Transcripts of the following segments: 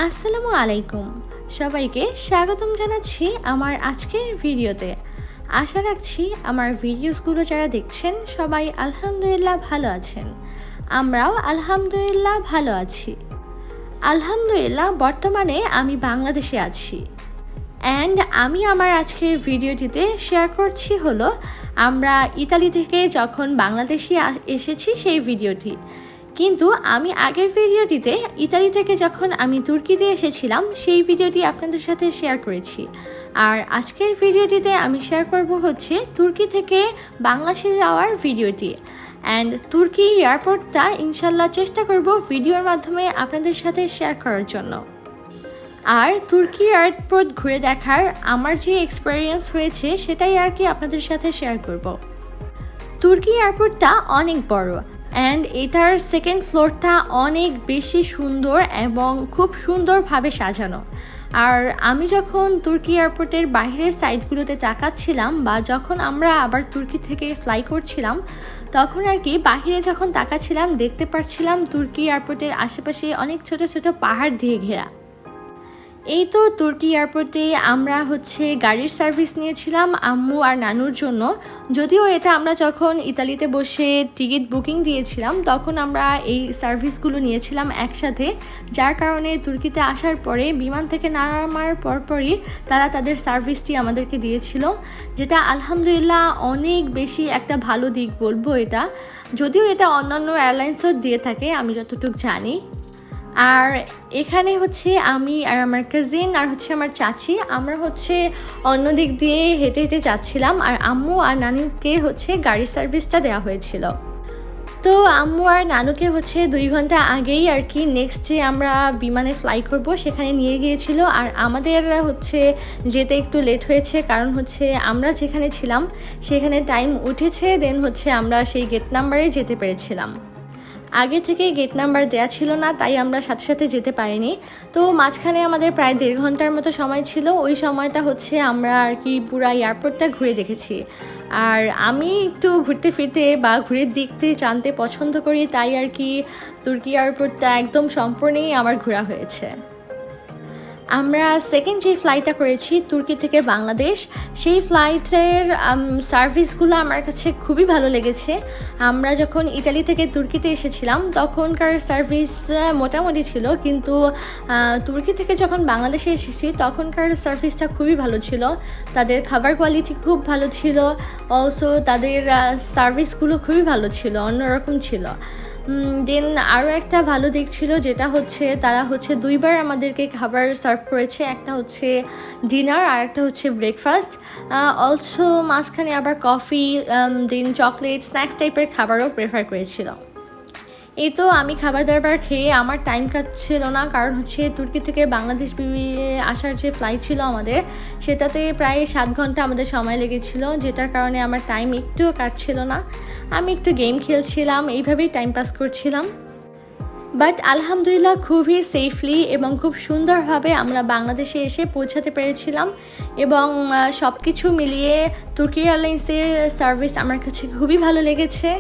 আসসালামু আলাইকুম, সবাইকে স্বাগতম জানাচ্ছি আমার আজকের ভিডিওতে। আশা রাখছি আমার ভিডিওসগুলো যারা দেখছেন সবাই আলহামদুলিল্লাহ ভালো আছেন। আমরাও আলহামদুলিল্লাহ ভালো আছি। আলহামদুলিল্লাহ বর্তমানে আমি বাংলাদেশে আছি। অ্যান্ড আমি আমার আজকের ভিডিওটিতে শেয়ার করছি হলো আমরা ইতালি থেকে যখন বাংলাদেশে এসেছি সেই ভিডিওটি। কিন্তু আমি আগের ভিডিওটিতে ইতালি থেকে যখন আমি তুর্কিতে এসেছিলাম সেই ভিডিওটি আপনাদের সাথে শেয়ার করেছি। আর আজকের ভিডিওটিতে আমি শেয়ার করব হচ্ছে তুর্কি থেকে বাংলাদেশে যাওয়ার ভিডিওটি। অ্যান্ড তুর্কি এয়ারপোর্টটা ইনশাল্লাহ চেষ্টা করব ভিডিওর মাধ্যমে আপনাদের সাথে শেয়ার করার জন্য। আর তুর্কি এয়ারপোর্ট ঘুরে দেখার আমার যে এক্সপেরিয়েন্স হয়েছে সেটাই আর কি আপনাদের সাথে শেয়ার করব। তুর্কি এয়ারপোর্টটা অনেক বড় অ্যান্ড এটার সেকেন্ড ফ্লোরটা অনেক বেশি সুন্দর এবং খুব সুন্দরভাবে সাজানো। আর আমি যখন তুর্কি এয়ারপোর্টের বাইরের সাইডগুলোতে তাকাচ্ছিলাম বা যখন আমরা আবার তুর্কি থেকে ফ্লাই করছিলাম তখন আর কি বাহিরে যখন তাকাচ্ছিলাম দেখতে পাচ্ছিলাম তুর্কি এয়ারপোর্টের আশেপাশে অনেক ছোট ছোট পাহাড় দিয়ে ঘেরা। এই তো তুর্কি এয়ারপোর্টে আমরা হচ্ছে গাড়ির সার্ভিস নিয়েছিলাম আম্মু আর নানুর জন্য। যদিও এটা আমরা যখন ইতালিতে বসে টিকিট বুকিং দিয়েছিলাম তখন আমরা এই সার্ভিসগুলো নিয়েছিলাম একসাথে, যার কারণে তুর্কিতে আসার পরে বিমান থেকে নামার পরপরই তারা তাদের সার্ভিসটি আমাদেরকে দিয়েছিল, যেটা আলহামদুলিল্লাহ অনেক বেশি একটা ভালো দিক বলবো এটা। যদিও এটা অন্যান্য এয়ারলাইন্সও দিয়ে থাকে আমি যতটুকু জানি। আর এখানে হচ্ছে আমি আর আমার কাজিন আর হচ্ছে আমার চাচি আমরা হচ্ছে অন্য দিক দিয়ে হেঁটে হেঁটে যাচ্ছিলাম আর আম্মু আর নানুকে হচ্ছে গাড়ির সার্ভিসটা দেওয়া হয়েছিল। তো আম্মু আর নানুকে হচ্ছে 2 ঘন্টা আগেই আর কি নেক্সট যে আমরা বিমানে ফ্লাই করব সেখানে নিয়ে গিয়েছিল। আর আমাদের হচ্ছে যেতে একটু লেট হয়েছে কারণ হচ্ছে আমরা যেখানে ছিলাম সেখানে টাইম উঠেছে, দেন হচ্ছে আমরা সেই গেট নাম্বারে যেতে পেরেছিলাম। আগে থেকে গেট নাম্বার দেওয়া ছিল না তাই আমরা সাথে সাথে যেতে পারিনি। তো মাঝখানে আমাদের প্রায় 1.5 ঘন্টার মতো সময় ছিল। ওই সময়টা হচ্ছে আমরা আর কি পুরো এয়ারপোর্টটা ঘুরে দেখেছি। আর আমি একটু ঘুরতে ফিরতে বা ঘুরে দেখতে জানতে পছন্দ করি, তাই আর কি তুর্কি এয়ারপোর্টটা একদম সম্পূর্ণই আমার ঘোরা হয়েছে। আমরা সেকেন্ড যে ফ্লাইটটা করেছি তুর্কি থেকে বাংলাদেশ, সেই ফ্লাইটের সার্ভিসগুলো আমার কাছে খুবই ভালো লেগেছে। আমরা যখন ইতালি থেকে তুর্কিতে এসেছিলাম তখনকার সার্ভিস মোটামুটি ছিল, কিন্তু তুর্কি থেকে যখন বাংলাদেশে এসেছি তখনকার সার্ভিসটা খুবই ভালো ছিল। তাদের খাবার কোয়ালিটি খুব ভালো ছিল, অলসো তাদের সার্ভিসগুলো খুবই ভালো ছিল, অন্যরকম ছিল। দেন আরও একটা ভালো দিক ছিল যেটা হচ্ছে তারা হচ্ছে 2বার আমাদেরকে খাবার সার্ভ করেছে, একটা হচ্ছে ডিনার আর একটা হচ্ছে ব্রেকফাস্ট। অলসো মাঝখানে আবার কফি, দেন চকলেট, স্ন্যাক্স টাইপের খাবারও প্রেফার করেছিল। এই তো আমি খাবার দাবার খেয়ে আমার টাইম কাটছিল না, কারণ হচ্ছে তুর্কি থেকে বাংলাদেশ আসার যে ফ্লাইট ছিল আমাদের সেটাতে প্রায় 7 ঘন্টা আমাদের সময় লেগেছিল, যেটার কারণে আমার টাইম একটুও কাটছিল না। আমি একটু গেম খেলছিলাম, এইভাবেই টাইম পাস করছিলাম। বাট আলহামদুলিল্লাহ খুবই সেফলি এবং খুব সুন্দরভাবে আমরা বাংলাদেশে এসে পৌঁছাতে পেরেছিলাম। এবং সব কিছু মিলিয়ে তুর্কি এয়ারলাইন্সের সার্ভিস আমার কাছে খুবই ভালো লেগেছে।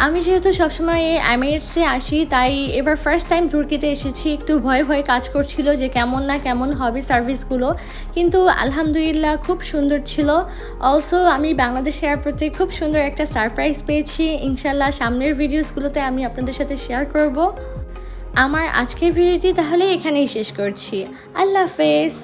আমি যেহেতু সবসময় এমিরেটসে আসি তাই এবার ফার্স্ট টাইম তুর্কিতে এসেছি, একটু ভয় ভয় কাজ করছিল যে কেমন না কেমন হবে সার্ভিসগুলো, কিন্তু আলহামদুলিল্লাহ খুব সুন্দর ছিল। অলসো আমি বাংলাদেশ এয়ারপোর্টে খুব সুন্দর একটা সারপ্রাইজ পেয়েছি, ইনশাল্লাহ সামনের ভিডিওসগুলোতে আমি আপনাদের সাথে শেয়ার করব। আমার আজকের ভিডিওটি তাহলে এখানেই শেষ করছি। আল্লাহ হাফেজ।